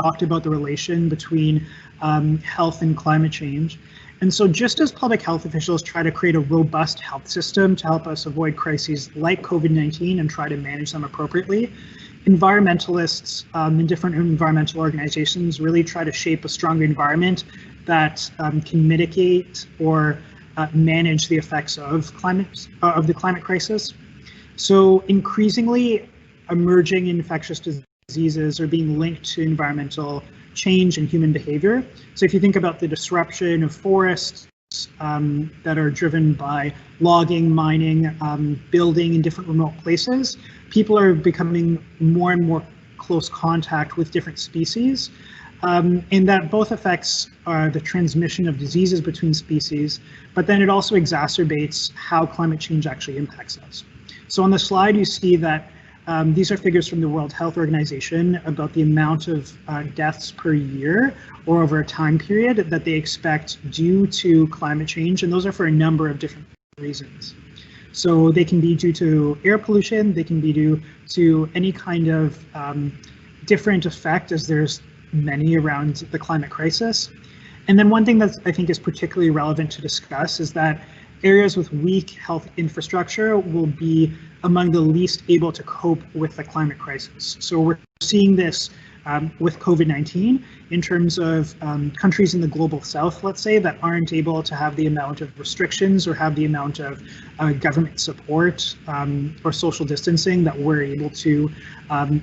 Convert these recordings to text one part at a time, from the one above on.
talked about the relation between health and climate change. And so just as public health officials try to create a robust health system to help us avoid crises like COVID-19 and try to manage them appropriately, environmentalists and different environmental organizations really try to shape a stronger environment that can mitigate or manage the effects of the climate crisis. So increasingly, emerging infectious diseases are being linked to environmental change and human behavior. So if you think about the disruption of forests that are driven by logging, mining, building in different remote places, people are becoming more and more close contact with different species. And that both affects the transmission of diseases between species, but then it also exacerbates how climate change actually impacts us. So on the slide, you see that these are figures from the World Health Organization about the amount of deaths per year or over a time period that they expect due to climate change, and those are for a number of different reasons. So they can be due to air pollution, they can be due to any kind of different effect, as there's many around the climate crisis. And then one thing that I think is particularly relevant to discuss is that areas with weak health infrastructure will be among the least able to cope with the climate crisis. So we're seeing this with COVID-19 in terms of countries in the global south, let's say, that aren't able to have the amount of restrictions or have the amount of government support or social distancing that we're able to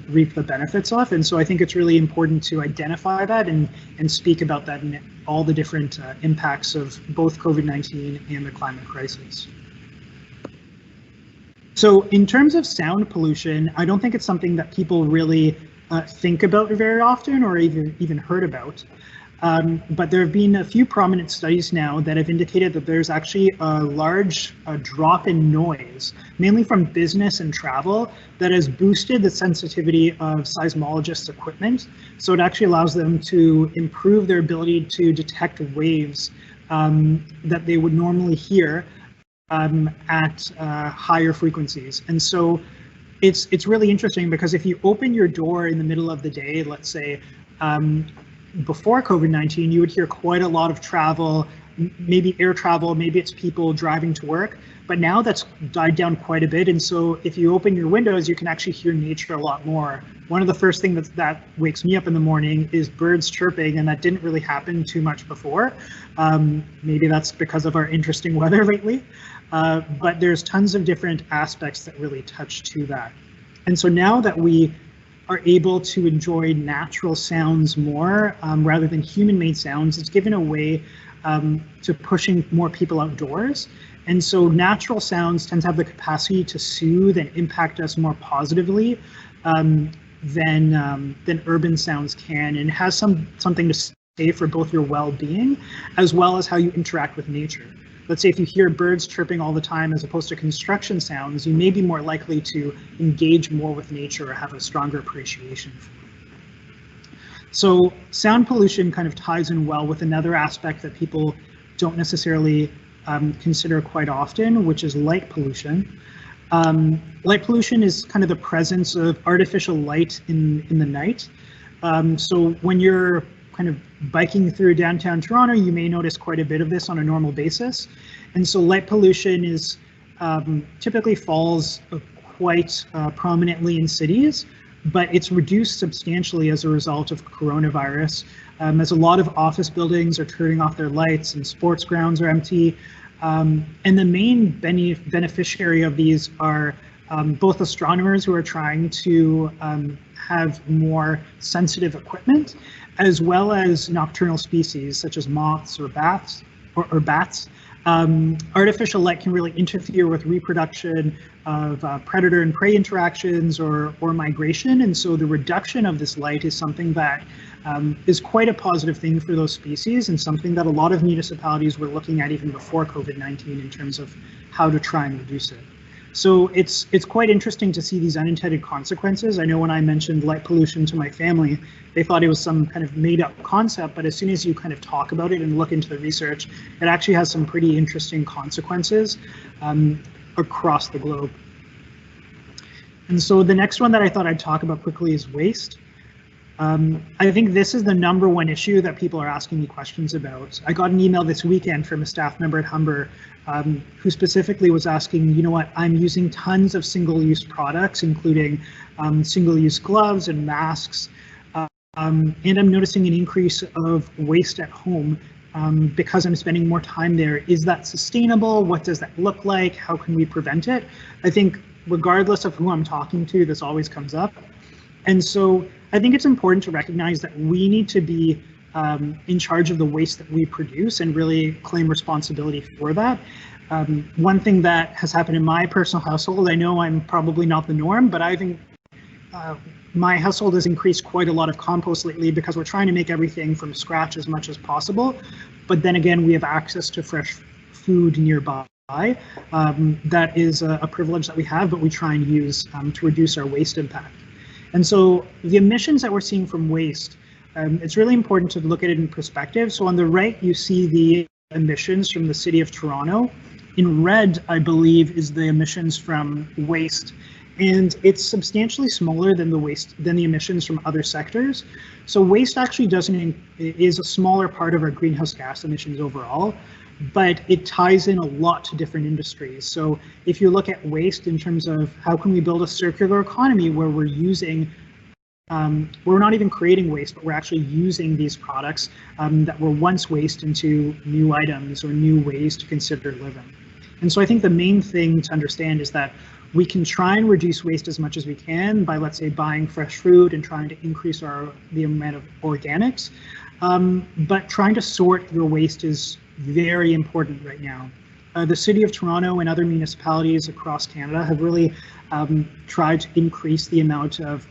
reap the benefits of. And so I think it's really important to identify that and speak about that in all the different impacts of both COVID-19 and the climate crisis. So in terms of sound pollution, I don't think it's something that people really think about very often or even heard about. But there have been a few prominent studies now that have indicated that there's actually a large drop in noise, mainly from business and travel, that has boosted the sensitivity of seismologists' equipment. So it actually allows them to improve their ability to detect waves that they would normally hear at higher frequencies. And so it's really interesting because if you open your door in the middle of the day, let's say, before COVID-19, you would hear quite a lot of travel, maybe air travel, maybe it's people driving to work, but now that's died down quite a bit. And so if you open your windows, you can actually hear nature a lot more. One of the first things that wakes me up in the morning is birds chirping, and that didn't really happen too much before. Maybe that's because of our interesting weather lately, but there's tons of different aspects that really touch to that. And so now that we are able to enjoy natural sounds more rather than human-made sounds, it's given a way to pushing more people outdoors. And so natural sounds tend to have the capacity to soothe and impact us more positively than urban sounds can, and has something to say for both your well-being as well as how you interact with nature. Let's say if you hear birds chirping all the time as opposed to construction sounds, you may be more likely to engage more with nature or have a stronger appreciation for it. So sound pollution kind of ties in well with another aspect that people don't necessarily consider quite often, which is light pollution. Light pollution is kind of the presence of artificial light in the night. So when you're kind of biking through downtown Toronto, you may notice quite a bit of this on a normal basis. And so light pollution is typically falls quite prominently in cities, but it's reduced substantially as a result of coronavirus, as a lot of office buildings are turning off their lights and sports grounds are empty. And the main beneficiary of these are both astronomers who are trying to have more sensitive equipment, as well as nocturnal species such as moths or bats. Artificial light can really interfere with reproduction of predator and prey interactions or migration, and so the reduction of this light is something that is quite a positive thing for those species, and something that a lot of municipalities were looking at even before COVID-19 in terms of how to try and reduce it. So it's quite interesting to see these unintended consequences. I know when I mentioned light pollution to my family, they thought it was some kind of made up concept, but as soon as you kind of talk about it and look into the research, it actually has some pretty interesting consequences across the globe. And so the next one that I thought I'd talk about quickly is waste. I think this is the #1 issue that people are asking me questions about. I got an email this weekend from a staff member at Humber who specifically was asking, you know what, I'm using tons of single-use products, including single-use gloves and masks, and I'm noticing an increase of waste at home because I'm spending more time there. Is that sustainable? What does that look like? How can we prevent it? I think regardless of who I'm talking to, this always comes up. And so I think it's important to recognize that we need to be in charge of the waste that we produce and really claim responsibility for that. One thing that has happened in my personal household, I know I'm probably not the norm, but I think my household has increased quite a lot of compost lately because we're trying to make everything from scratch as much as possible. But then again, we have access to fresh food nearby. That is a privilege that we have, but we try and use to reduce our waste impact. And so the emissions that we're seeing from waste, it's really important to look at it in perspective. So on the right, you see the emissions from the City of Toronto. In red, I believe, is the emissions from waste. And it's substantially smaller than the emissions from other sectors. So waste actually is a smaller part of our greenhouse gas emissions overall, but it ties in a lot to different industries. So if you look at waste in terms of how can we build a circular economy where we're using, we're not even creating waste, but we're actually using these products that were once waste into new items or new ways to consider living. And so I think the main thing to understand is that we can try and reduce waste as much as we can by, let's say, buying fresh food and trying to increase the amount of organics. But trying to sort your waste is very important right now. The City of Toronto and other municipalities across Canada have really tried to increase the amount of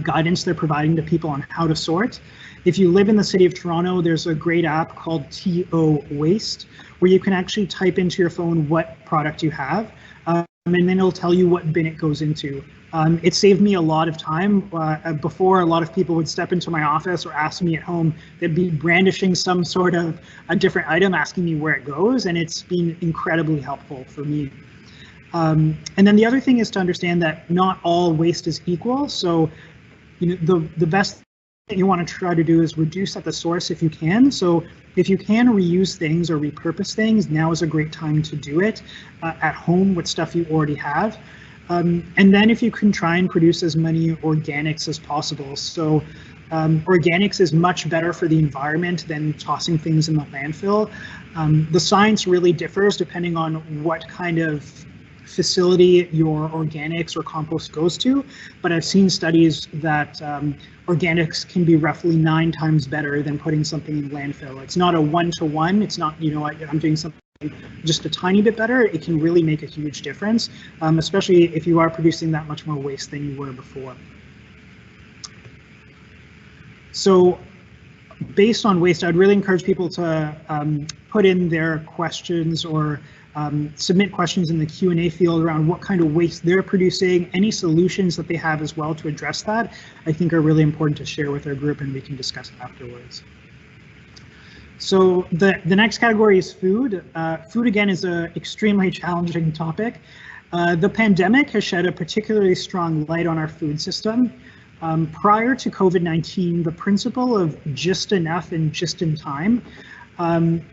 guidance they're providing to people on how to sort. If you live in the City of Toronto, there's a great app called TO Waste, where you can actually type into your phone what product you have, and then it'll tell you what bin it goes into. It saved me a lot of time. Before, a lot of people would step into my office or ask me at home, they'd be brandishing some sort of a different item, asking me where it goes, and it's been incredibly helpful for me. And then the other thing is to understand that not all waste is equal. So, you know, the best thing you want to try to do is reduce at the source if you can. So if you can reuse things or repurpose things, now is a great time to do it at home with stuff you already have. And then if you can try and produce as many organics as possible. So organics is much better for the environment than tossing things in the landfill. The science really differs depending on what kind of facility your organics or compost goes to, but I've seen studies that organics can be roughly 9 times better than putting something in landfill. It's not a one-to-one. It's not, you know, I'm doing something just a tiny bit better. It can really make a huge difference, especially if you are producing that much more waste than you were before. So based on waste, I'd really encourage people to put in their questions or submit questions in the Q&A field around what kind of waste they're producing, any solutions that they have as well to address that, I think are really important to share with our group, and we can discuss it afterwards. So the next category is food. Food, again, is an extremely challenging topic. The pandemic has shed a particularly strong light on our food system. Prior to COVID-19, the principle of just enough and just in time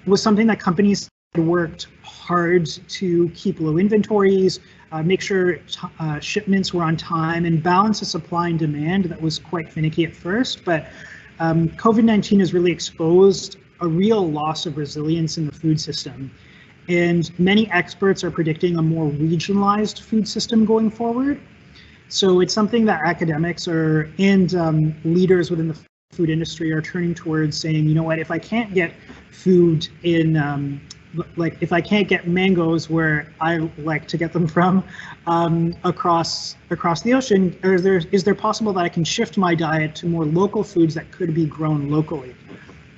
was something that companies worked hard to keep low inventories, make sure shipments were on time, and balance the supply and demand that was quite finicky at first. But COVID-19 has really exposed a real loss of resilience in the food system. And many experts are predicting a more regionalized food system going forward. So it's something that academics and leaders within the food industry are turning towards, saying, you know what, if I can't get food in like if I can't get mangoes where I like to get them from across the ocean, is there possible that I can shift my diet to more local foods that could be grown locally?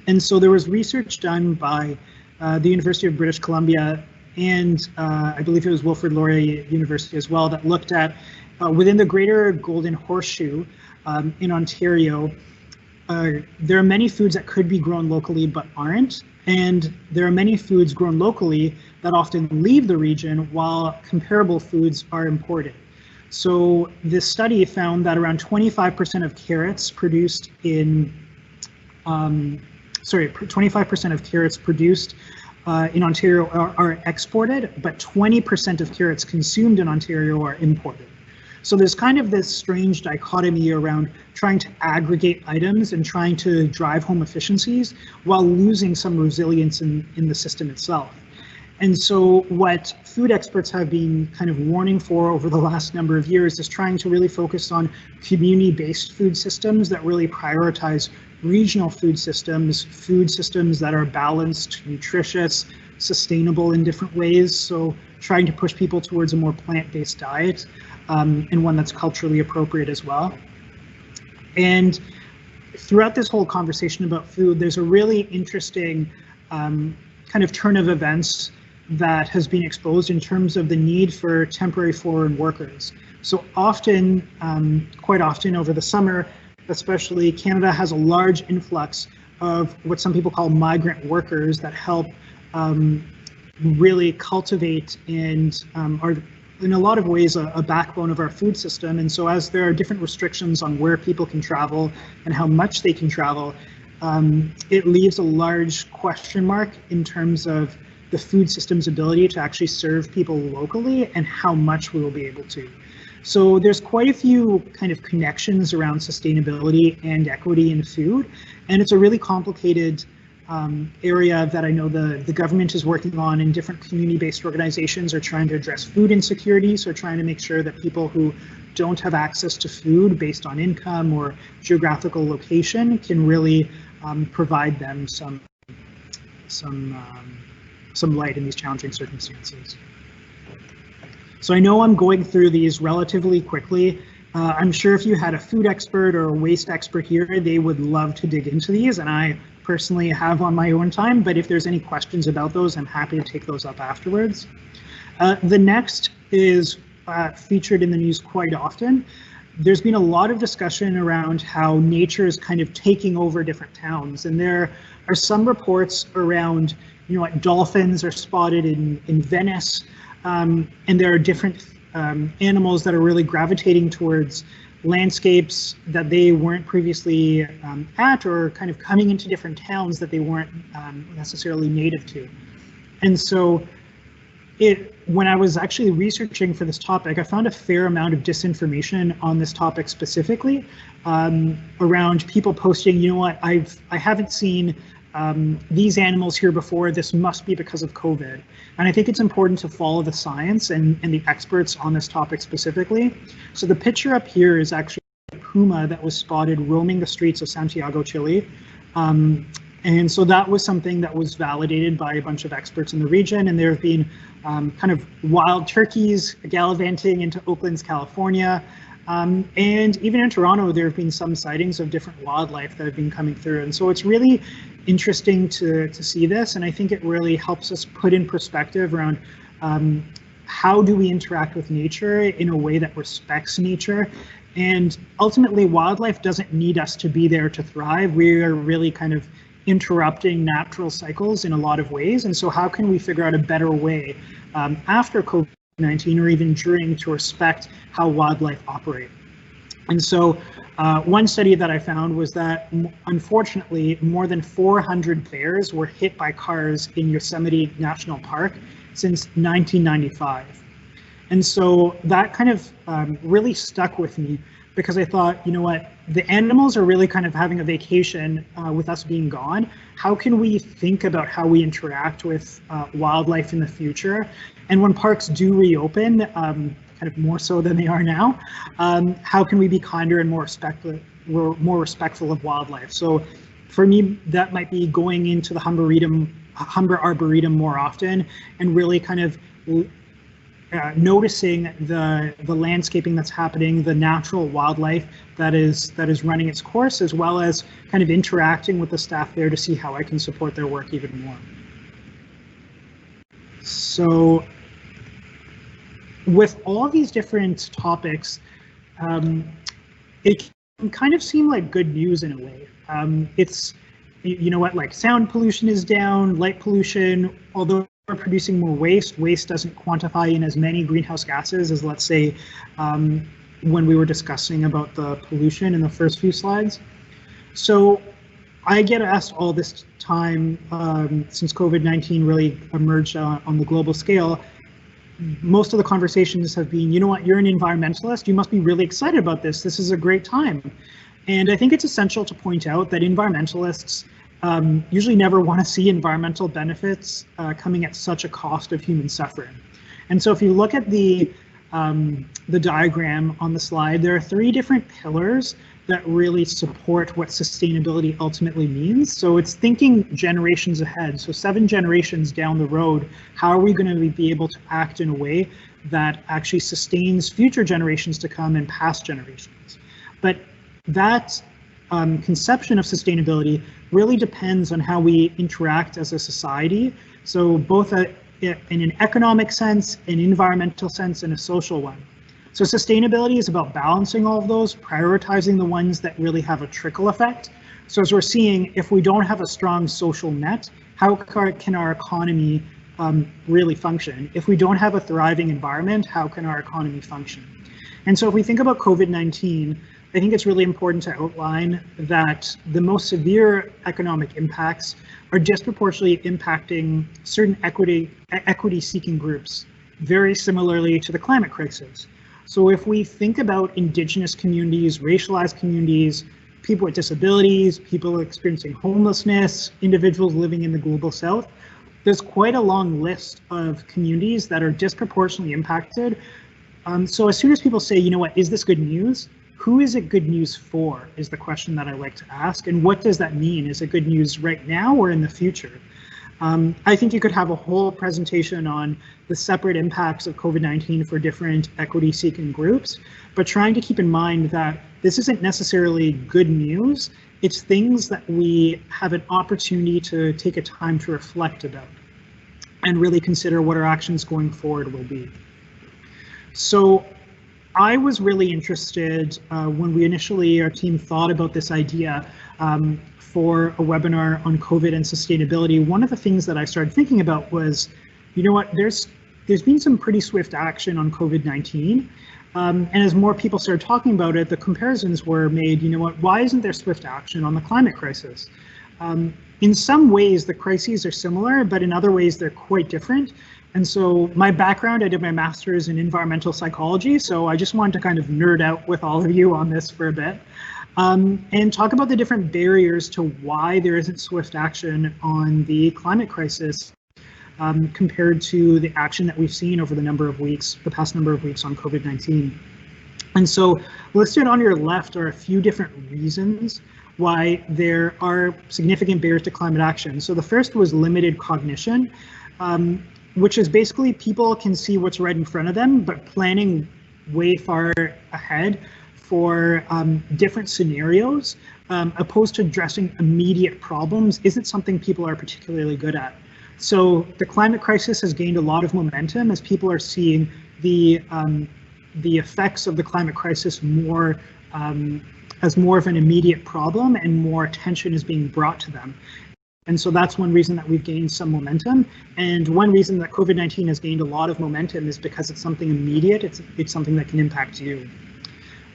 And so there was research done by the University of British Columbia and I believe it was Wilfrid Laurier University as well, that looked at within the Greater Golden Horseshoe in Ontario, there are many foods that could be grown locally but aren't. And there are many foods grown locally that often leave the region while comparable foods are imported. So this study found that around 25% of carrots produced in, 25% of carrots produced in Ontario are exported, but 20% of carrots consumed in Ontario are imported. So there's kind of this strange dichotomy around trying to aggregate items and trying to drive home efficiencies while losing some resilience in the system itself. And so what food experts have been kind of warning for over the last number of years is trying to really focus on community-based food systems that really prioritize regional food systems that are balanced, nutritious, sustainable in different ways. So trying to push people towards a more plant-based diet and one that's culturally appropriate as well. And throughout this whole conversation about food, there's a really interesting kind of turn of events that has been exposed in terms of the need for temporary foreign workers. So often, quite often over the summer, especially, Canada has a large influx of what some people call migrant workers that help really cultivate and are in a lot of ways a backbone of our food system. And so as there are different restrictions on where people can travel and how much they can travel, it leaves a large question mark in terms of the food system's ability to actually serve people locally and how much we will be able to. So there's quite a few kind of connections around sustainability and equity in food, and it's a really complicated area that I know the government is working on, and different community-based organizations are trying to address food insecurity, so trying to make sure that people who don't have access to food based on income or geographical location can really provide them some light in these challenging circumstances. So I know I'm going through these relatively quickly. I'm sure if you had a food expert or a waste expert here, they would love to dig into these, and I personally have on my own time, but if there's any questions about those, I'm happy to take those up afterwards. The next is featured in the news quite often. There's been a lot of discussion around how nature is kind of taking over different towns, and there are some reports around, you know, what dolphins are spotted in Venice, and there are different animals that are really gravitating towards landscapes that they weren't previously at, or kind of coming into different towns that they weren't necessarily native to. And so when I was actually researching for this topic, I found a fair amount of disinformation on this topic specifically, around people posting, you know what, I haven't seen these animals here before, this must be because of COVID. And I think it's important to follow the science and the experts on this topic specifically. So the picture up here is actually a puma that was spotted roaming the streets of Santiago, Chile. And so that was something that was validated by a bunch of experts in the region, and there have been kind of wild turkeys gallivanting into Oakland's, California. And even in Toronto, there have been some sightings of different wildlife that have been coming through. And so it's really interesting to see this, and I think it really helps us put in perspective around how do we interact with nature in a way that respects nature. And ultimately, wildlife doesn't need us to be there to thrive. We are really kind of interrupting natural cycles in a lot of ways. And so how can we figure out a better way after COVID-19 or even during to respect how wildlife operate? And so one study that I found was that, unfortunately, more than 400 bears were hit by cars in Yosemite National Park since 1995. And so that kind of really stuck with me, because I thought, you know what, the animals are really kind of having a vacation with us being gone. How can we think about how we interact with wildlife in the future? And when parks do reopen, kind of more so than they are now, how can we be kinder and more respectful of wildlife? So for me, that might be going into the Humber Arboretum more often and really kind of noticing the landscaping that's happening, the natural wildlife that is running its course, as well as kind of interacting with the staff there to see how I can support their work even more. So with all these different topics, it can kind of seem like good news in a way. It's, you know what, like sound pollution is down, light pollution, although producing more waste. Waste doesn't quantify in as many greenhouse gases as, let's say, when we were discussing about the pollution in the first few slides. So I get asked all this time since COVID-19 really emerged on the global scale. Most of the conversations have been, you know what, you're an environmentalist, you must be really excited about this. This is a great time. And I think it's essential to point out that environmentalists usually never want to see environmental benefits coming at such a cost of human suffering. And so if you look at the diagram on the slide, there are 3 different pillars that really support what sustainability ultimately means. So it's thinking generations ahead. So 7 generations down the road, how are we going to be able to act in a way that actually sustains future generations to come and past generations? But that conception of sustainability really depends on how we interact as a society. So both in an economic sense, an environmental sense, and a social one. So sustainability is about balancing all of those, prioritizing the ones that really have a trickle effect. So as we're seeing, if we don't have a strong social net, how can our economy really function? If we don't have a thriving environment, how can our economy function? And so if we think about COVID-19, I think it's really important to outline that the most severe economic impacts are disproportionately impacting certain equity-seeking groups, very similarly to the climate crisis. So if we think about Indigenous communities, racialized communities, people with disabilities, people experiencing homelessness, individuals living in the global south, there's quite a long list of communities that are disproportionately impacted. So as soon as people say, you know what, is this good news? Who is it good news for is the question that I like to ask. And what does that mean? Is it good news right now or in the future? I think you could have a whole presentation on the separate impacts of COVID-19 for different equity-seeking groups, but trying to keep in mind that this isn't necessarily good news. It's things that we have an opportunity to take a time to reflect about and really consider what our actions going forward will be. So I was really interested when we initially, our team thought about this idea for a webinar on COVID and sustainability. One of the things that I started thinking about was, you know what, there's been some pretty swift action on COVID-19. And as more people started talking about it, the comparisons were made, you know what, why isn't there swift action on the climate crisis? In some ways, the crises are similar, but in other ways, they're quite different. And so my background, I did my master's in environmental psychology, so I just wanted to kind of nerd out with all of you on this for a bit and talk about the different barriers to why there isn't swift action on the climate crisis compared to the action that we've seen over the past number of weeks on COVID-19. And so listed on your left are a few different reasons why there are significant barriers to climate action. So the first was limited cognition, which is basically people can see what's right in front of them, but planning way far ahead for different scenarios, opposed to addressing immediate problems, isn't something people are particularly good at. So the climate crisis has gained a lot of momentum as people are seeing the effects of the climate crisis more as more of an immediate problem, and more attention is being brought to them. And so that's one reason that we've gained some momentum. And one reason that COVID-19 has gained a lot of momentum is because it's something immediate. It's something that can impact you.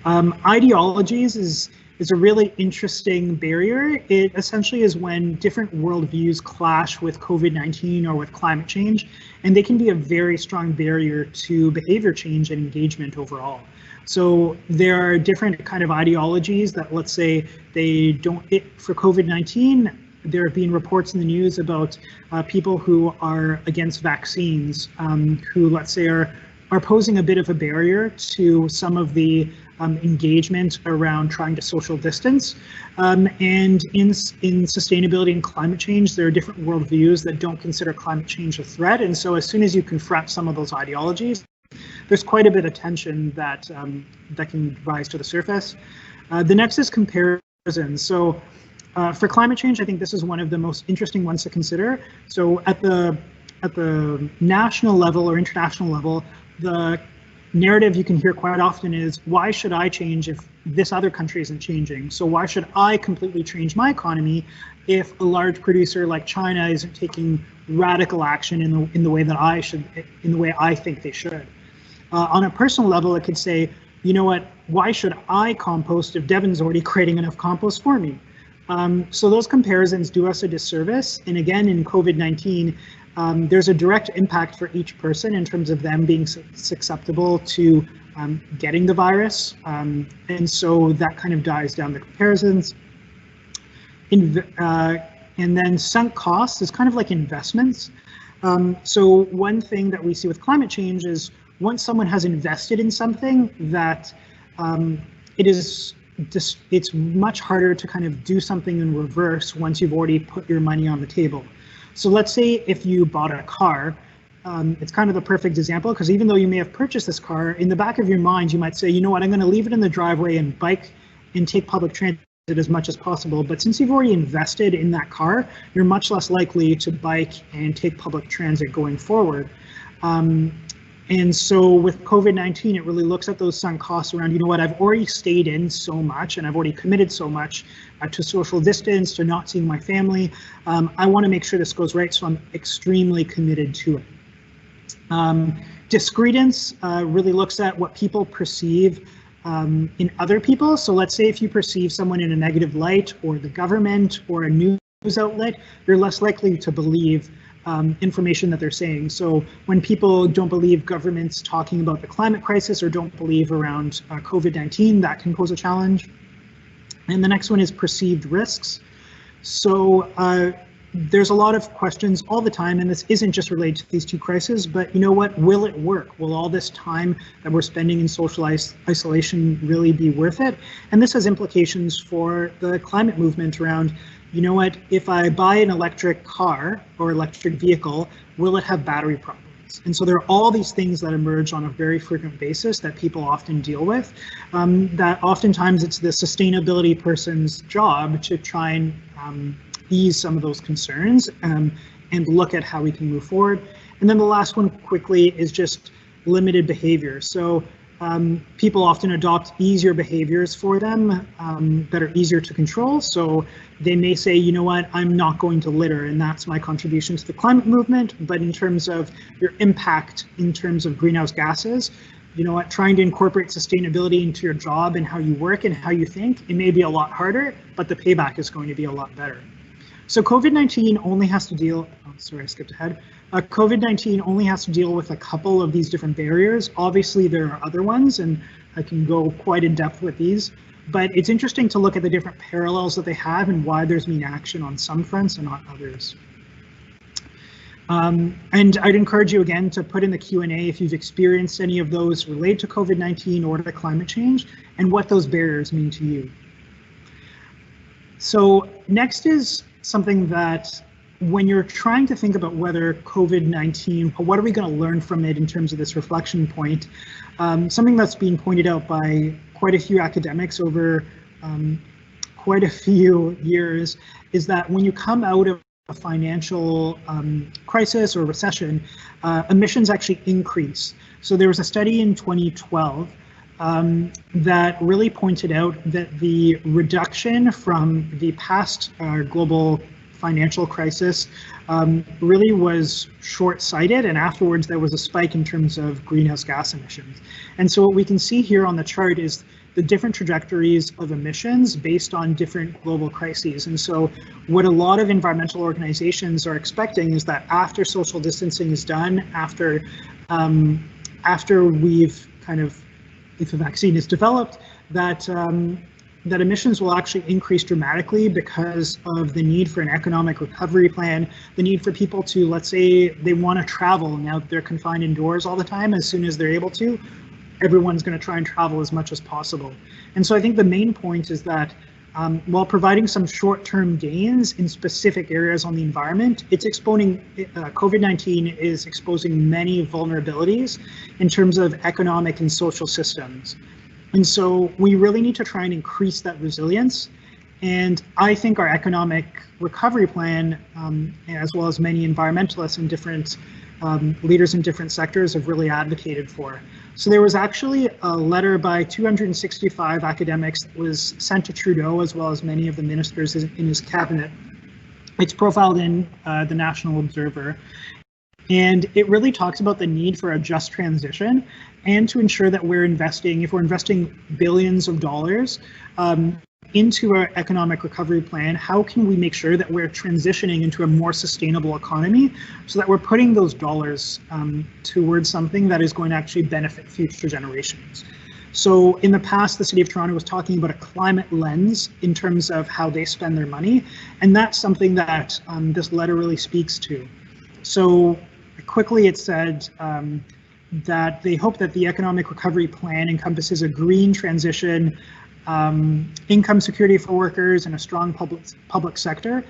Ideologies is a really interesting barrier. It essentially is when different worldviews clash with COVID-19 or with climate change, and they can be a very strong barrier to behavior change and engagement overall. So there are different kind of ideologies that, let's say, they don't, for COVID-19, there have been reports in the news about people who are against vaccines, who, let's say, are posing a bit of a barrier to some of the engagement around trying to social distance. And in sustainability and climate change, there are different worldviews that don't consider climate change a threat. And so as soon as you confront some of those ideologies, there's quite a bit of tension that can rise to the surface. The next is comparison. So for climate change, I think this is one of the most interesting ones to consider. So at the national level or international level, the narrative you can hear quite often is, why should I change if this other country isn't changing. So why should I completely change my economy if a large producer like China isn't taking radical action in the way that I should, in the way I think they should? On a personal level, it could say, you know what, why should I compost if Devon's already creating enough compost for me? So those comparisons do us a disservice. And again, in COVID-19, there's a direct impact for each person in terms of them being susceptible to getting the virus. And so that kind of dies down the comparisons. And then sunk costs is kind of like investments. So one thing that we see with climate change is once someone has invested in something, that it's much harder to kind of do something in reverse once you've already put your money on the table. So let's say if you bought a car, it's kind of the perfect example, because even though you may have purchased this car, in the back of your mind, you might say, you know what, I'm going to leave it in the driveway and bike and take public transit as much as possible. But since you've already invested in that car, you're much less likely to bike and take public transit going forward. And so with COVID-19, it really looks at those sunk costs around, you know what, I've already stayed in so much and I've already committed so much to social distance, to not seeing my family. I want to make sure this goes right, so I'm extremely committed to it. Discredence really looks at what people perceive in other people. So let's say if you perceive someone in a negative light, or the government, or a news outlet, you're less likely to believe information that they're saying. So when people don't believe governments talking about the climate crisis, or don't believe around COVID-19, that can pose a challenge. And the next one is perceived risks. So there's a lot of questions all the time, and this isn't just related to these two crises, but you know what, will it work? Will all this time that we're spending in social isolation really be worth it? And this has implications for the climate movement around, you know what, if I buy an electric car or electric vehicle, will it have battery problems? And so there are all these things that emerge on a very frequent basis that people often deal with, that oftentimes it's the sustainability person's job to try and ease some of those concerns and look at how we can move forward. And then the last one quickly is just limited behavior. So people often adopt easier behaviors for them that are easier to control. So they may say, you know what, I'm not going to litter, and that's my contribution to the climate movement. But in terms of your impact in terms of greenhouse gases, you know what, trying to incorporate sustainability into your job and how you work and how you think, it may be a lot harder, but the payback is going to be a lot better. So COVID-19 only has to deal, oh, sorry, I skipped ahead. COVID-19 only has to deal with a couple of these different barriers. Obviously, there are other ones, and I can go quite in depth with these, but it's interesting to look at the different parallels that they have and why there's been action on some fronts and not others. And I'd encourage you again to put in the Q&A if you've experienced any of those related to COVID-19 or to climate change, and what those barriers mean to you. So next is something that when you're trying to think about whether COVID-19, what are we going to learn from it in terms of this reflection point, something that's being pointed out by quite a few academics over quite a few years is that when you come out of a financial crisis or recession, emissions actually increase. So there was a study in 2012 that really pointed out that the reduction from the past global financial crisis really was short-sighted, and afterwards there was a spike in terms of greenhouse gas emissions. And so what we can see here on the chart is the different trajectories of emissions based on different global crises. And so what a lot of environmental organizations are expecting is that after social distancing is done, after we've kind of, if a vaccine is developed, that that emissions will actually increase dramatically because of the need for an economic recovery plan, the need for people to, let's say they want to travel now that they're confined indoors all the time. As soon as they're able to, everyone's going to try and travel as much as possible. And so I think the main point is that while providing some short-term gains in specific areas on the environment, it's exposing, COVID-19 is exposing many vulnerabilities in terms of economic and social systems. And so we really need to try and increase that resilience. And I think our economic recovery plan, as well as many environmentalists and different leaders in different sectors have really advocated for. So there was actually a letter by 265 academics that was sent to Trudeau, as well as many of the ministers in his cabinet. It's profiled in the National Observer. And it really talks about the need for a just transition and to ensure that we're investing, if we're investing billions of dollars into our economic recovery plan, how can we make sure that we're transitioning into a more sustainable economy so that we're putting those dollars towards something that is going to actually benefit future generations. So in the past, the City of Toronto was talking about a climate lens in terms of how they spend their money, and that's something that this letter really speaks to. So quickly it said that they hope that the economic recovery plan encompasses a green transition, income security for workers, and a strong public sector.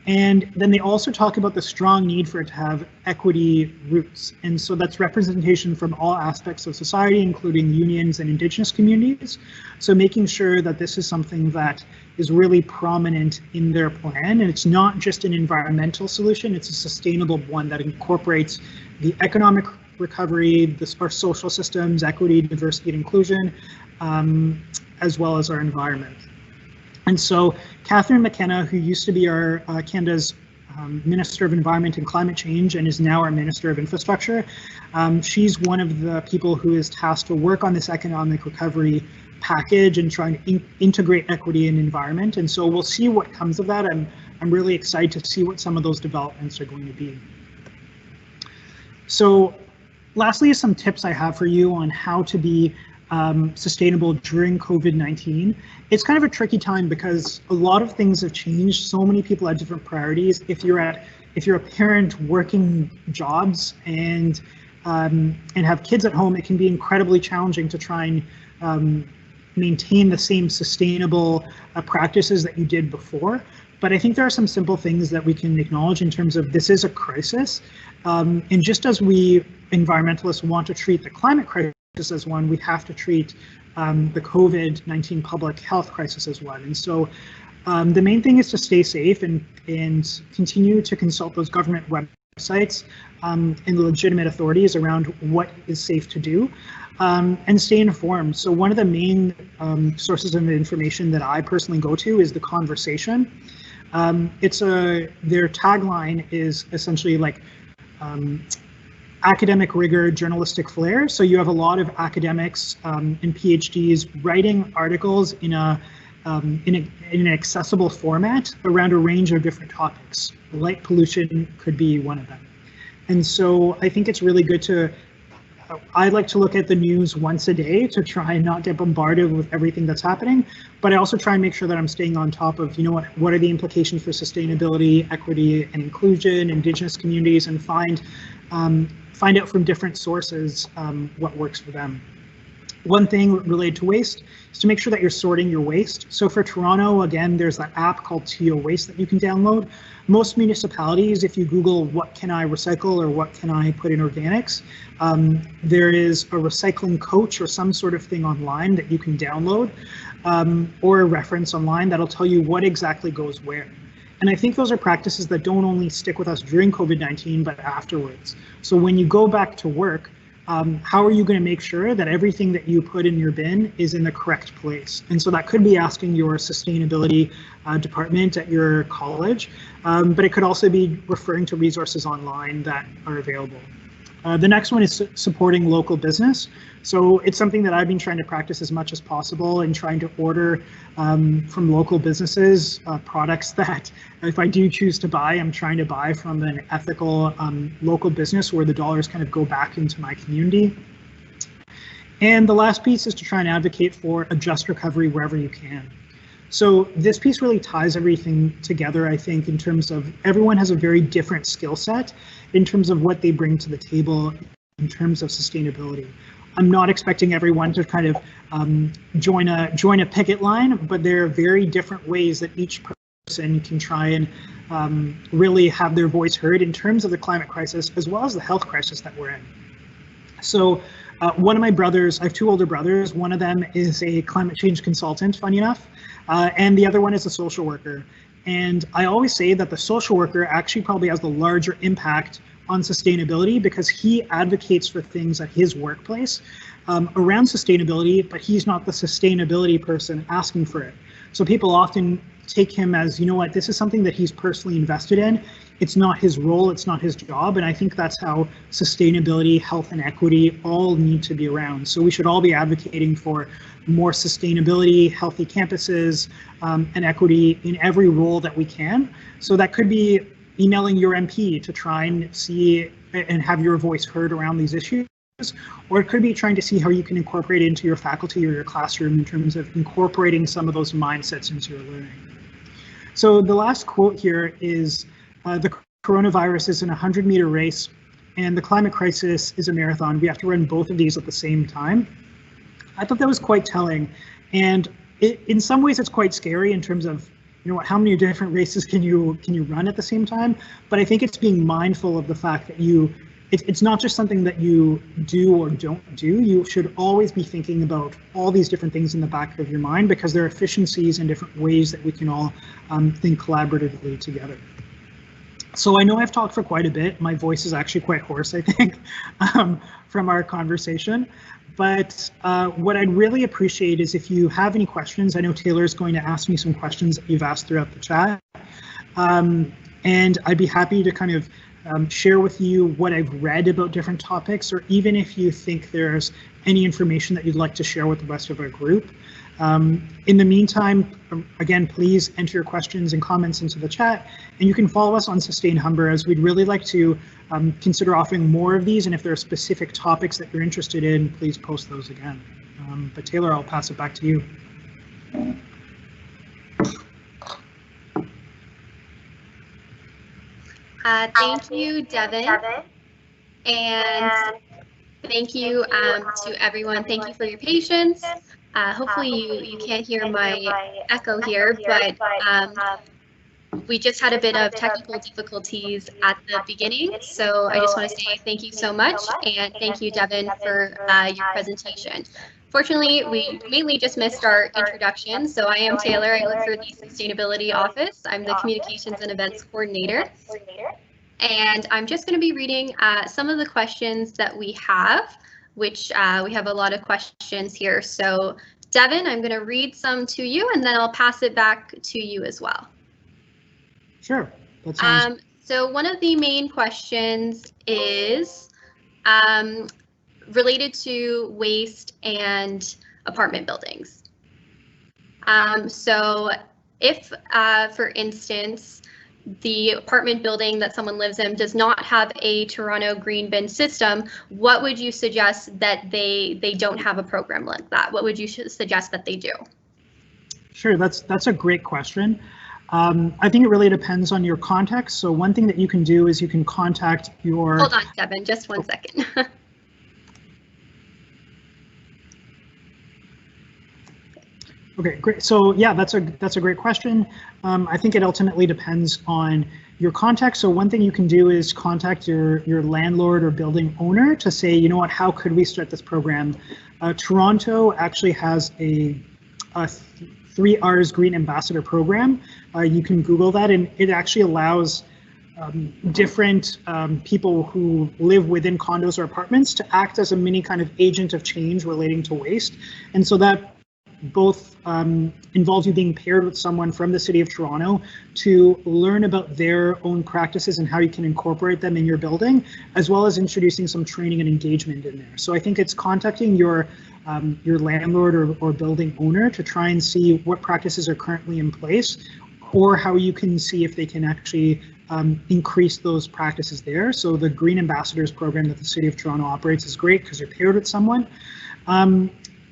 And then they also talk about the strong need for it to have equity roots. And so that's representation from all aspects of society, including unions and Indigenous communities. So making sure that this is something that is really prominent in their plan. And it's not just an environmental solution, it's a sustainable one that incorporates the economic recovery, our social systems, equity, diversity, and inclusion, as well as our environment. And so Catherine McKenna, who used to be our Canada's Minister of Environment and Climate Change and is now our Minister of Infrastructure, she's one of the people who is tasked to work on this economic recovery package and trying to integrate equity and environment. And so we'll see what comes of that. I'm really excited to see what some of those developments are going to be. So lastly, some tips I have for you on how to be sustainable during COVID-19. It's kind of a tricky time because a lot of things have changed. So many people have different priorities. If you're a parent working jobs and have kids at home, it can be incredibly challenging to try and maintain the same sustainable practices that you did before. But I think there are some simple things that we can acknowledge in terms of this is a crisis. And just as we environmentalists want to treat the climate crisis as one, we have to treat the COVID-19 public health crisis as one. And so the main thing is to stay safe and continue to consult those government websites and legitimate authorities around what is safe to do, and stay informed. So one of the main sources of information that I personally go to is The Conversation. Their tagline is essentially like academic rigor, journalistic flair. So you have a lot of academics and PhDs writing articles in an accessible format around a range of different topics. Light pollution could be one of them. And so I think it's really good to, I like to look at the news once a day to try and not get bombarded with everything that's happening, but I also try and make sure that I'm staying on top of, what are the implications for sustainability, equity, and inclusion, Indigenous communities, and find out from different sources what works for them. One thing related to waste is to make sure that you're sorting your waste. So for Toronto, again, there's that app called TO Waste that you can download. Most municipalities, if you Google what can I recycle or what can I put in organics, there is a recycling coach or some sort of thing online that you can download, or a reference online that'll tell you what exactly goes where. And I think those are practices that don't only stick with us during COVID-19, but afterwards. So when you go back to work, how are you going to make sure that everything that you put in your bin is in the correct place? And so that could be asking your sustainability department at your college, but it could also be referring to resources online that are available. The next one is supporting local business. So it's something that I've been trying to practice as much as possible and trying to order from local businesses products that if I do choose to buy, I'm trying to buy from an ethical local business where the dollars kind of go back into my community. And the last piece is to try and advocate for a just recovery wherever you can. So this piece really ties everything together, I think, in terms of everyone has a very different skill set in terms of what they bring to the table in terms of sustainability. I'm not expecting everyone to kind of join a picket line, but there are very different ways that each person can try and really have their voice heard in terms of the climate crisis as well as the health crisis that we're in. So One of my brothers, I have two older brothers, one of them is a climate change consultant, funny enough, and the other one is a social worker. And I always say that the social worker actually probably has the larger impact on sustainability because he advocates for things at his workplace around sustainability, but he's not the sustainability person asking for it. So people often take him as, you know what, this is something that he's personally invested in. It's not his role, it's not his job. And I think that's how sustainability, health and equity all need to be around. So we should all be advocating for more sustainability, healthy campuses, and equity in every role that we can. So that could be emailing your MP to try and see and have your voice heard around these issues. Or it could be trying to see how you can incorporate it into your faculty or your classroom in terms of incorporating some of those mindsets into your learning. So the last quote here is, the coronavirus is an 100-meter race and the climate crisis is a marathon. We have to run both of these at the same time. I thought that was quite telling. And in some ways it's quite scary in terms of, you know, how many different races can you run at the same time? But I think it's being mindful of the fact that it's not just something that you do or don't do. You should always be thinking about all these different things in the back of your mind because there are efficiencies and different ways that we can all think collaboratively together. So I know I've talked for quite a bit. My voice is actually quite hoarse, I think, from our conversation. But what I'd really appreciate is if you have any questions. I know Taylor is going to ask me some questions that you've asked throughout the chat. And I'd be happy to kind of share with you what I've read about different topics, or even if you think there's any information that you'd like to share with the rest of our group. In the meantime, again, please enter your questions and comments into the chat, and you can follow us on Sustain Humber, as we'd really like to consider offering more of these, and if there are specific topics that you're interested in, please post those again. But Taylor, I'll pass it back to you. Thank you, Devin, and thank you to everyone. Thank you for your patience. Hopefully you can't hear my echo here, but we just had a bit of technical difficulties at the beginning, so I just want to say thank you so much, and thank you, Devin, for your presentation. Fortunately, we mainly just missed our introduction, so I am Taylor. I work for the Sustainability Office. I'm the Communications and Events Coordinator. And I'm just going to be reading some of the questions that we have, which we have a lot of questions here. So Devin, I'm going to read some to you, and then I'll pass it back to you as well. Sure. That sounds so one of the main questions is related to waste and apartment buildings. So if, for instance, the apartment building that someone lives in does not have a Toronto green bin system, what would you suggest that they don't have a program like that? What would you suggest that they do? Sure, that's a great question. I think it really depends on your context. So one thing that you can do is you can contact your... Hold on, Devin, just one second. Okay, great. So yeah, that's a great question. I think it ultimately depends on your context. So one thing you can do is contact your landlord or building owner to say, you know what, how could we start this program? Toronto actually has a 3 R's Green Ambassador program. You can Google that, and it actually allows different people who live within condos or apartments to act as a mini kind of agent of change relating to waste. And so that both involves you being paired with someone from the City of Toronto to learn about their own practices and how you can incorporate them in your building, as well as introducing some training and engagement in there. So I think it's contacting your landlord or building owner to try and see what practices are currently in place, or how you can see if they can actually increase those practices there. So the Green Ambassadors program that the City of Toronto operates is great because you're paired with someone.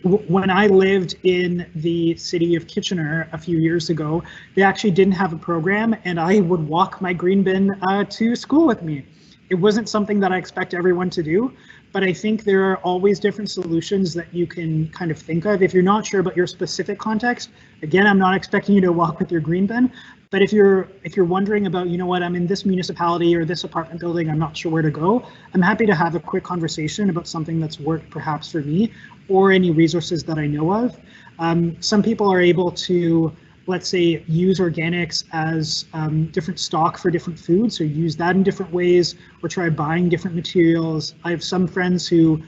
When I lived in the city of Kitchener a few years ago, they actually didn't have a program, and I would walk my green bin to school with me. It wasn't something that I expect everyone to do, but I think there are always different solutions that you can kind of think of. If you're not sure about your specific context, again, I'm not expecting you to walk with your green bin, But if you're wondering about, you know what, I'm in this municipality or this apartment building, I'm not sure where to go, I'm happy to have a quick conversation about something that's worked perhaps for me or any resources that I know of. Some people are able to, let's say, use organics as different stock for different foods, so use that in different ways, or try buying different materials. I have some friends who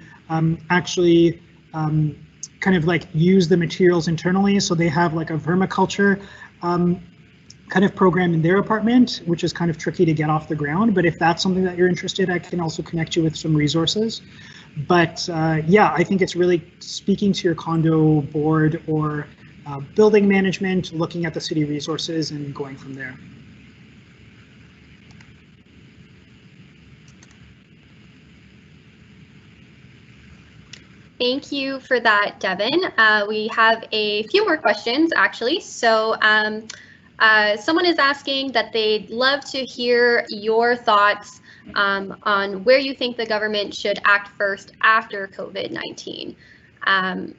actually kind of like use the materials internally, so they have like a vermiculture kind of program in their apartment, which is kind of tricky to get off the ground. But if that's something that you're interested, I can also connect you with some resources. But yeah, I think it's really speaking to your condo board or building management, looking at the city resources and going from there. Thank you for that, Devin. We have a few more questions, actually. So someone is asking that they'd love to hear your thoughts on where you think the government should act first after COVID-19.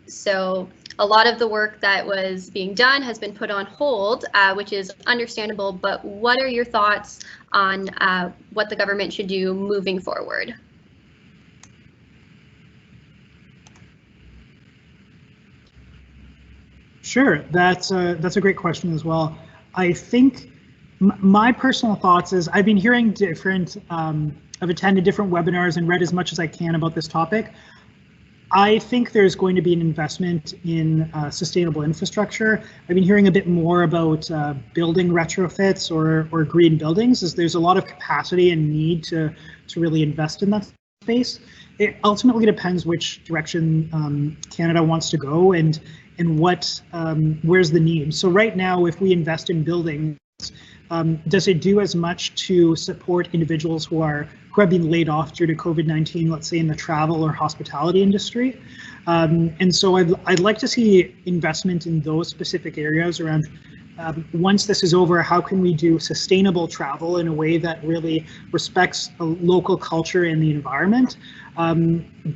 So a lot of the work that was being done has been put on hold, which is understandable, but what are your thoughts on what the government should do moving forward? Sure, that's a great question as well. I think my personal thoughts is I've been hearing different, I've attended different webinars and read as much as I can about this topic. I think there's going to be an investment in sustainable infrastructure. I've been hearing a bit more about building retrofits or green buildings, as there's a lot of capacity and need to really invest in that space. It ultimately depends which direction Canada wants to go and what where's the need. So right now, if we invest in buildings, does it do as much to support individuals who have been laid off due to COVID-19, let's say in the travel or hospitality industry? And so I'd like to see investment in those specific areas around once this is over, how can we do sustainable travel in a way that really respects a local culture and the environment,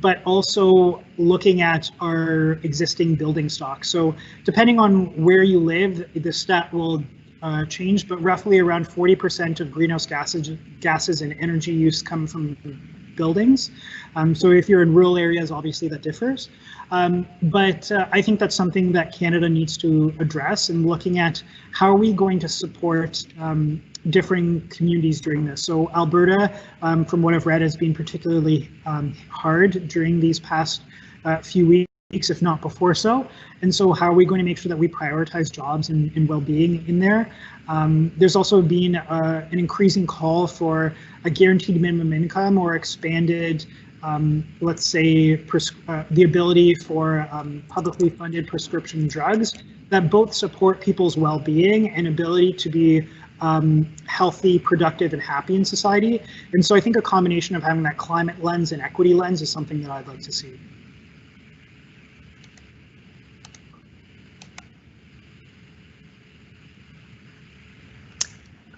but also looking at our existing building stock. So depending on where you live, the stat will change, but roughly around 40% of greenhouse gases and energy use come from buildings. So if you're in rural areas, obviously that differs. But I think that's something that Canada needs to address, and looking at how are we going to support differing communities during this. So Alberta, from what I've read, has been particularly hard during these past few weeks, if not before so. And so how are we going to make sure that we prioritize jobs and well-being in there? There's also been an increasing call for a guaranteed minimum income or expanded, let's say, the ability for publicly funded prescription drugs that both support people's well-being and ability to be healthy, productive, and happy in society. And so I think a combination of having that climate lens and equity lens is something that I'd like to see.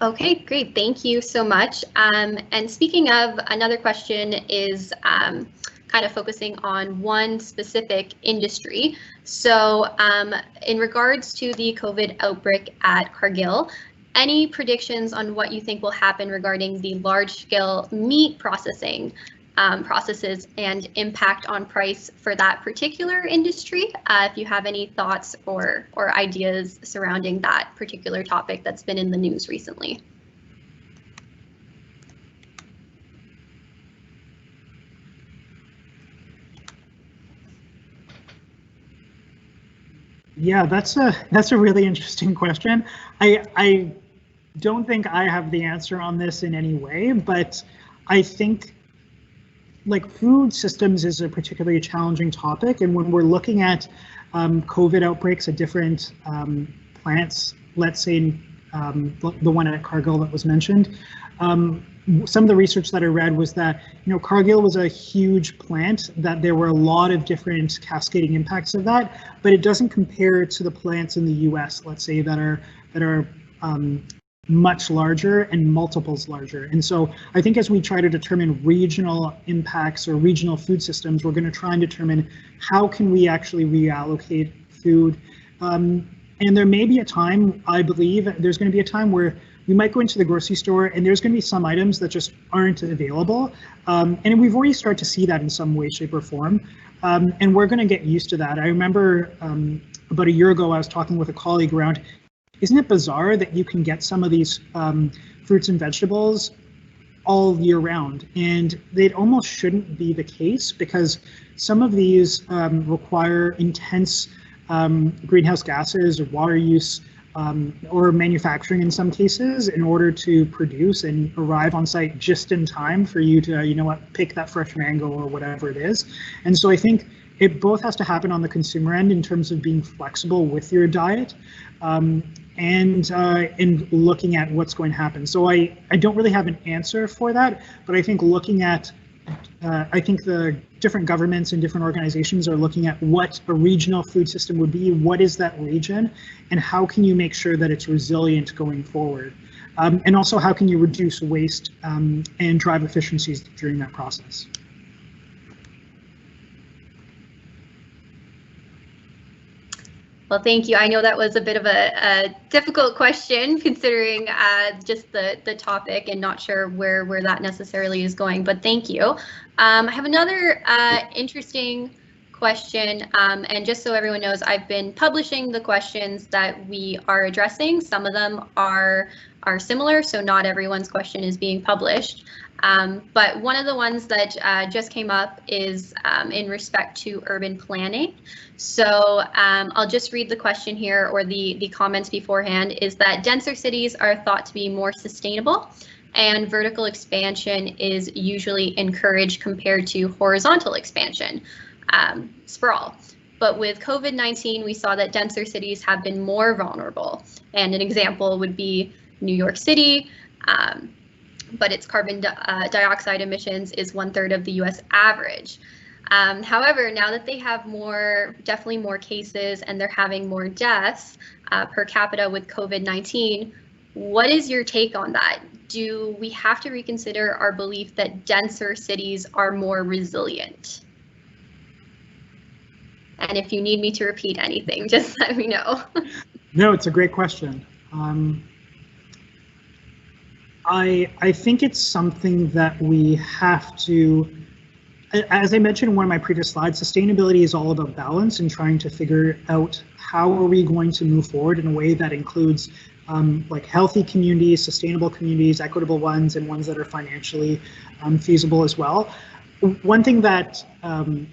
Okay, great. Thank you so much. And speaking of, another question is kind of focusing on one specific industry. So in regards to the COVID outbreak at Cargill, any predictions on what you think will happen regarding the large-scale meat processing processes and impact on price for that particular industry? If you have any thoughts or ideas surrounding that particular topic that's been in the news recently. Yeah, that's a really interesting question. I don't think I have the answer on this in any way, but I think like food systems is a particularly challenging topic, and when we're looking at COVID outbreaks at different plants, let's say the one at Cargill that was mentioned, some of the research that I read was that, you know, Cargill was a huge plant, that there were a lot of different cascading impacts of that, but it doesn't compare to the plants in the US, let's say, that are much larger and multiples larger. And so I think as we try to determine regional impacts or regional food systems, we're going to try and determine how can we actually reallocate food. And there may be a time, I believe, there's going to be a time where we might go into the grocery store and there's going to be some items that just aren't available. And we've already started to see that in some way, shape, or form. And we're going to get used to that. I remember about a year ago, I was talking with a colleague around, isn't it bizarre that you can get some of these fruits and vegetables all year round? And it almost shouldn't be the case, because some of these require intense greenhouse gases or water use, or manufacturing in some cases, in order to produce and arrive on site just in time for you to, you know what, pick that fresh mango or whatever it is. And so I think it both has to happen on the consumer end in terms of being flexible with your diet, and looking at what's going to happen. So I don't really have an answer for that, but I think looking at, I think the different governments and different organizations are looking at what a regional food system would be, what is that region, and how can you make sure that it's resilient going forward? And also, how can you reduce waste and drive efficiencies during that process? Well, thank you. I know that was a bit of a difficult question, considering just the topic, and not sure where that necessarily is going, but thank you. I have another interesting question, and just so everyone knows, I've been publishing the questions that we are addressing. Some of them are similar, so not everyone's question is being published. But one of the ones that just came up is in respect to urban planning. So I'll just read the question here, or the comments beforehand, is that denser cities are thought to be more sustainable, and vertical expansion is usually encouraged compared to horizontal expansion, sprawl. But with COVID-19, we saw that denser cities have been more vulnerable. And an example would be New York City, but its carbon dioxide emissions is 1/3 of the US average. However, now that they have definitely more cases, and they're having more deaths per capita with COVID-19, what is your take on that? Do we have to reconsider our belief that denser cities are more resilient? And if you need me to repeat anything, just let me know. No, it's a great question. I think it's something that we have to, as I mentioned in one of my previous slides, sustainability is all about balance and trying to figure out how are we going to move forward in a way that includes like healthy communities, sustainable communities, equitable ones, and ones that are financially feasible as well. One thing that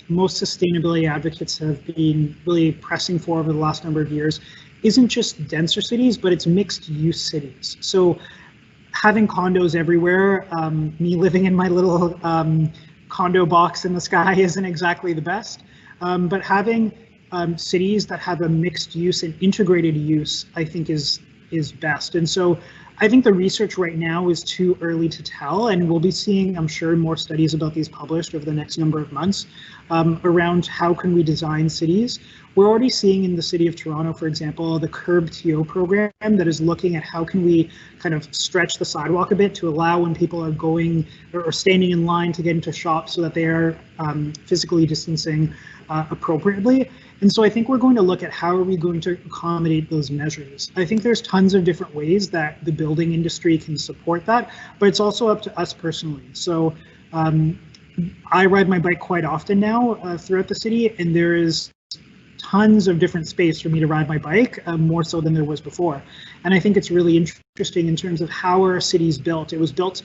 most sustainability advocates have been really pressing for over the last number of years isn't just denser cities, but it's mixed use cities. So having condos everywhere, me living in my little condo box in the sky isn't exactly the best, but having cities that have a mixed use and integrated use, I think is best. And so I think the research right now is too early to tell, and we'll be seeing, I'm sure, more studies about these published over the next number of months around how can we design cities. We're already seeing in the city of Toronto, for example, the Curb TO program that is looking at how can we kind of stretch the sidewalk a bit to allow when people are going or standing in line to get into shops so that they are physically distancing appropriately. And so I think we're going to look at how are we going to accommodate those measures. I think there's tons of different ways that the building industry can support that, but it's also up to us personally. So I ride my bike quite often now throughout the city, and there is tons of different space for me to ride my bike, more so than there was before. And I think it's really interesting in terms of how our city's built. It was built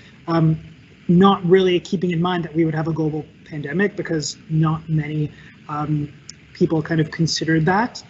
not really keeping in mind that we would have a global pandemic, because not many people kind of considered that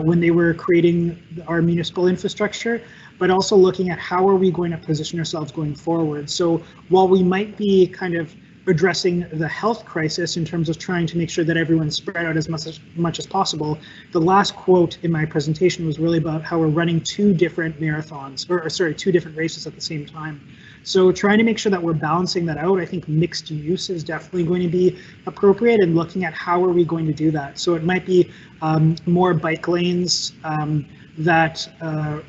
when they were creating our municipal infrastructure, but also looking at how are we going to position ourselves going forward. So while we might be kind of addressing the health crisis in terms of trying to make sure that everyone's spread out as much as possible, the last quote in my presentation was really about how we're running two different marathons, or sorry, two different races at the same time. So trying to make sure that we're balancing that out, I think mixed use is definitely going to be appropriate, and looking at how are we going to do that. So it might be more bike lanes that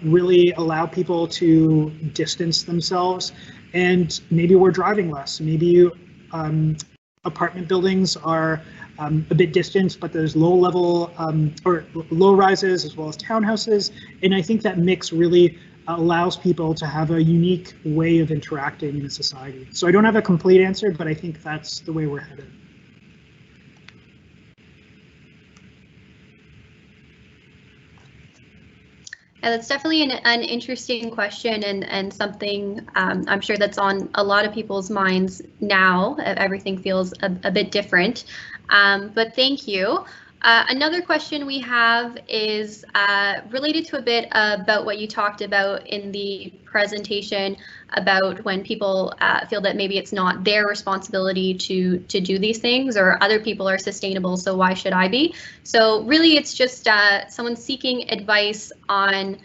really allow people to distance themselves, and maybe we're driving less. Maybe apartment buildings are a bit distant, but there's low level or low rises as well as townhouses. And I think that mix really allows people to have a unique way of interacting in a society. So I don't have a complete answer, but I think that's the way we're headed. And that's definitely an interesting question and something I'm sure that's on a lot of people's minds now. Everything feels a bit different, but thank you. Another question we have is related to a bit about what you talked about in the presentation about when people feel that maybe it's not their responsibility to do these things, or other people are sustainable, so why should I be? So really it's just someone seeking advice on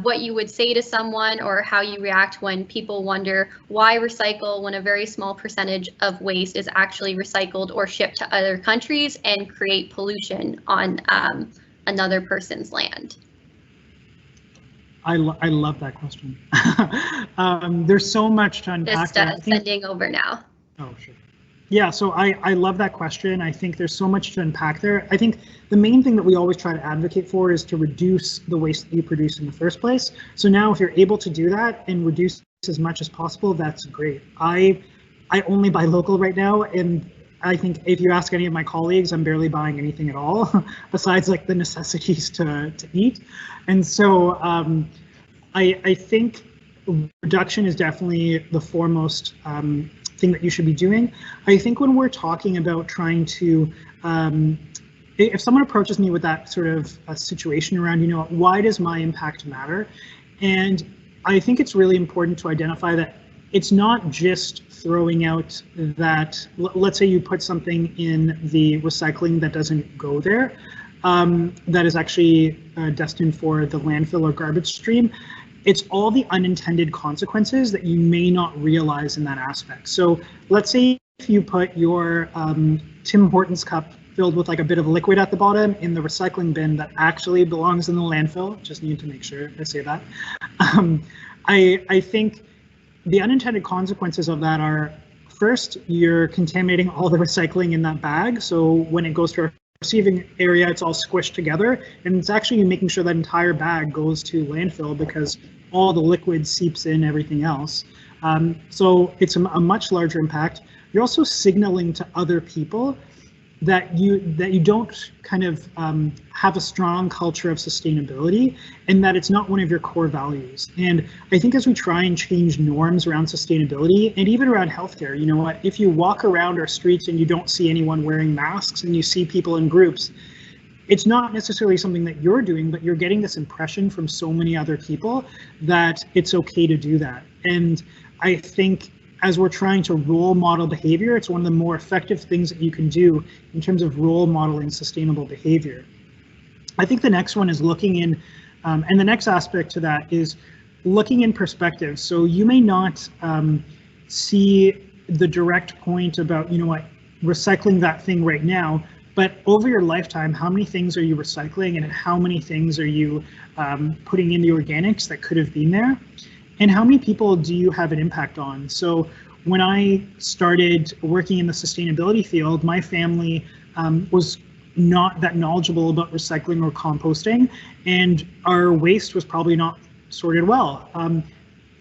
what you would say to someone or how you react when people wonder why recycle when a very small percentage of waste is actually recycled or shipped to other countries and create pollution on another person's land. I love that question. There's so much to unpack. Just sending over now. Oh, sure. Yeah, so I love that question. I think there's so much to unpack there. I think the main thing that we always try to advocate for is to reduce the waste that you produce in the first place. So now if you're able to do that and reduce as much as possible, that's great. I only buy local right now, and I think if you ask any of my colleagues, I'm barely buying anything at all besides like the necessities to eat. And so I think reduction is definitely the foremost thing that you should be doing. I think when we're talking about trying to, if someone approaches me with that sort of situation around, you know, why does my impact matter? And I think it's really important to identify that it's not just throwing out that, let's say you put something in the recycling that doesn't go there, that is actually destined for the landfill or garbage stream. It's all the unintended consequences that you may not realize in that aspect. So let's say if you put your Tim Hortons cup filled with like a bit of liquid at the bottom in the recycling bin that actually belongs in the landfill, just need to make sure I say that. I think the unintended consequences of that are, first, you're contaminating all the recycling in that bag. So when it goes to our receiving area, it's all squished together, and it's actually making sure that entire bag goes to landfill because all the liquid seeps in everything else. So it's a much larger impact. You're also signaling to other people that you don't kind of have a strong culture of sustainability, and that it's not one of your core values. And I think as we try and change norms around sustainability and even around healthcare, you know what, if you walk around our streets and you don't see anyone wearing masks and you see people in groups, it's not necessarily something that you're doing, but you're getting this impression from so many other people that it's okay to do that. And I think as we're trying to role model behavior, it's one of the more effective things that you can do in terms of role modeling sustainable behavior. I think the next one is looking in, and the next aspect to that is looking in perspective. So you may not see the direct point about, you know what, recycling that thing right now, but over your lifetime, how many things are you recycling and how many things are you putting in the organics that could have been there? And how many people do you have an impact on? So when I started working in the sustainability field, my family was not that knowledgeable about recycling or composting, and our waste was probably not sorted well.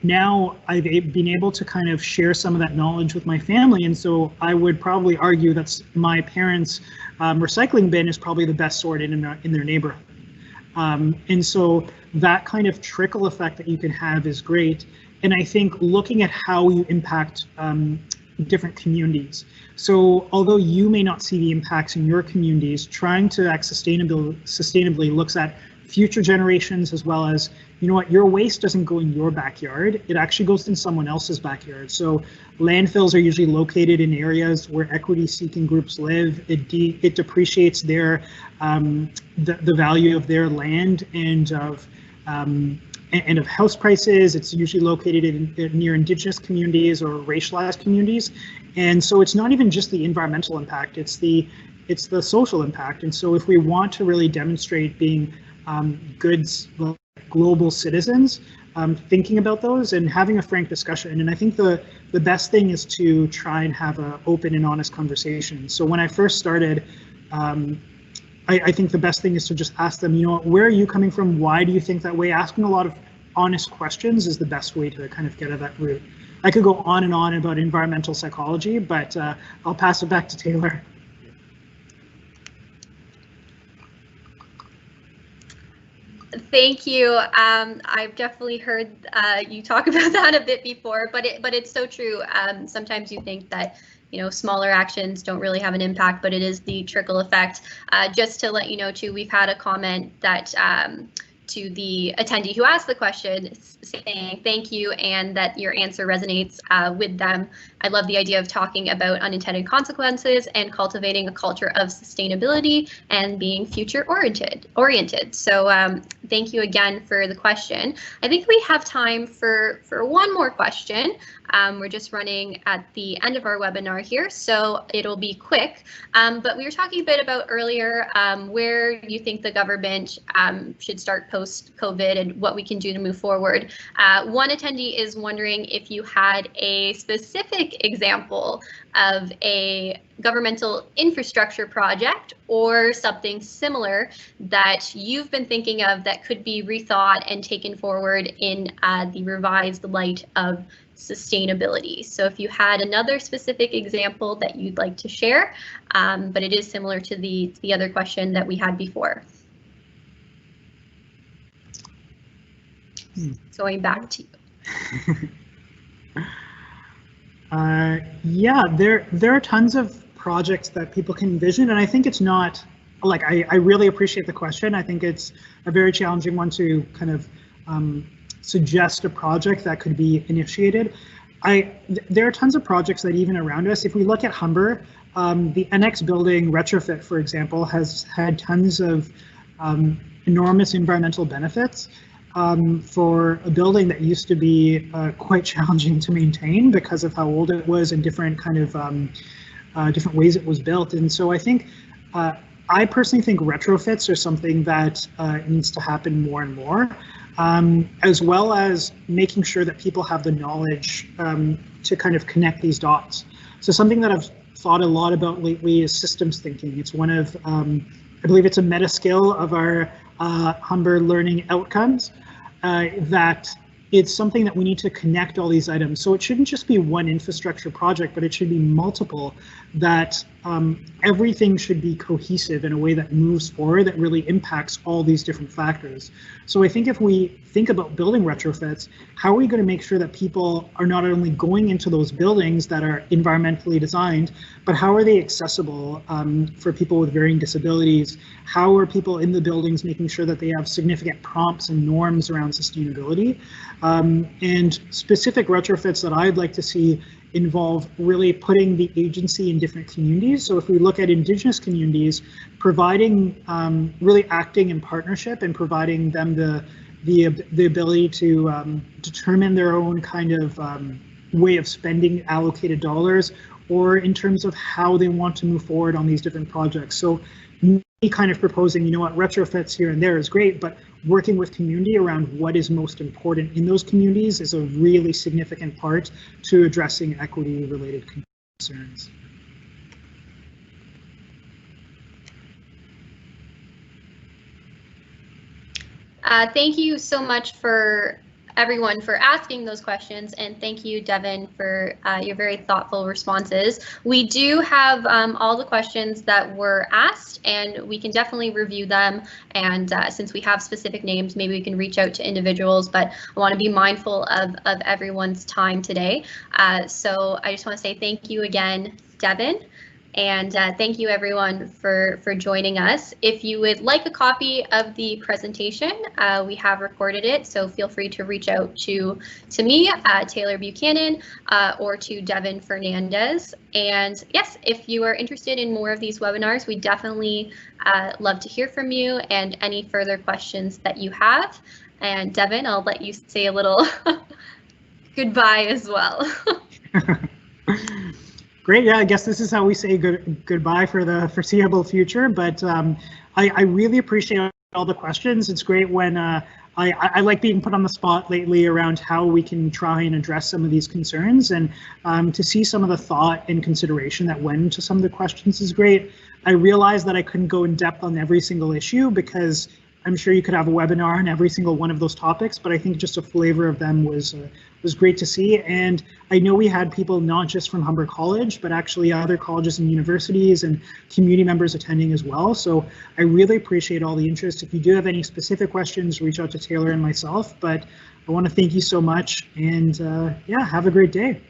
Now I've been able to kind of share some of that knowledge with my family, and so I would probably argue that my parents' recycling bin is probably the best sorted in their neighborhood. And so that kind of trickle effect that you can have is great. And I think looking at how you impact different communities. So although you may not see the impacts in your communities, trying to act sustainably looks at future generations, as well as, you know what, your waste doesn't go in your backyard, it actually goes in someone else's backyard. So landfills are usually located in areas where equity-seeking groups live. It depreciates their the value of their land and of house prices. It's usually located near indigenous communities or racialized communities, and so it's not even just the environmental impact; it's the social impact. And so if we want to really demonstrate being good global citizens, thinking about those and having a frank discussion. And I think the best thing is to try and have an open and honest conversation. So when I first started, I think the best thing is to just ask them, you know, where are you coming from? Why do you think that way? Asking a lot of honest questions is the best way to kind of get at that root. I could go on and on about environmental psychology, but I'll pass it back to Taylor. Thank you. I've definitely heard you talk about that a bit before, but it's so true. Sometimes you think that, you know, smaller actions don't really have an impact, but it is the trickle effect. Just to let you know, too, we've had a comment that to the attendee who asked the question, saying thank you and that your answer resonates with them. I love the idea of talking about unintended consequences and cultivating a culture of sustainability and being future oriented. So thank you again for the question. I think we have time for one more question. We're just running at the end of our webinar here, so it'll be quick. But we were talking a bit about earlier where you think the government should start post-COVID and what we can do to move forward. One attendee is wondering if you had a specific example of a governmental infrastructure project or something similar that you've been thinking of that could be rethought and taken forward in the revised light of sustainability. So if you had another specific example that you'd like to share, but it is similar to the other question that we had before. Going back to you. Yeah, there are tons of projects that people can envision, and I think it's not like I really appreciate the question. I think it's a very challenging one to kind of suggest a project that could be initiated. There are tons of projects that even around us, if we look at Humber, the NX building retrofit, for example, has had tons of enormous environmental benefits. For a building that used to be quite challenging to maintain because of how old it was and different kind of different ways it was built. And so I think, I personally think retrofits are something that needs to happen more and more, as well as making sure that people have the knowledge to kind of connect these dots. So something that I've thought a lot about lately is systems thinking. It's one of, I believe it's a meta skill of our Humber learning outcomes. That it's something that we need to connect all these items. So it shouldn't just be one infrastructure project, but it should be multiple, that everything should be cohesive in a way that moves forward, that really impacts all these different factors. So I think if we think about building retrofits, how are we going to make sure that people are not only going into those buildings that are environmentally designed, but how are they accessible for people with varying disabilities? How are people in the buildings making sure that they have significant prompts and norms around sustainability? And specific retrofits that I'd like to see involve really putting the agency in different communities. So if we look at Indigenous communities, providing, really acting in partnership and providing them the ability to determine their own kind of way of spending allocated dollars, or in terms of how they want to move forward on these different projects. So me kind of proposing, you know what, retrofits here and there is great, but working with community around what is most important in those communities is a really significant part to addressing equity related concerns. Thank you so much for everyone for asking those questions, and thank you, Devin, for your very thoughtful responses. We do have all the questions that were asked, and we can definitely review them. And since we have specific names, maybe we can reach out to individuals, but I want to be mindful of everyone's time today. So I just want to say thank you again, Devin. And thank you everyone for joining us. If you would like a copy of the presentation, we have recorded it, so feel free to reach out to me, Taylor Buchanan, or to Devin Fernandez. And yes, if you are interested in more of these webinars, we definitely love to hear from you and any further questions that you have. And Devin, I'll let you say a little goodbye as well. Great. Yeah, I guess this is how we say goodbye for the foreseeable future. But I really appreciate all the questions. It's great when I like being put on the spot lately around how we can try and address some of these concerns, and to see some of the thought and consideration that went into some of the questions is great. I realized that I couldn't go in depth on every single issue because I'm sure you could have a webinar on every single one of those topics, but I think just a flavor of them was great to see. And I know we had people not just from Humber College, but actually other colleges and universities and community members attending as well. So I really appreciate all the interest. If you do have any specific questions, reach out to Taylor and myself, but I want to thank you so much, and yeah, have a great day.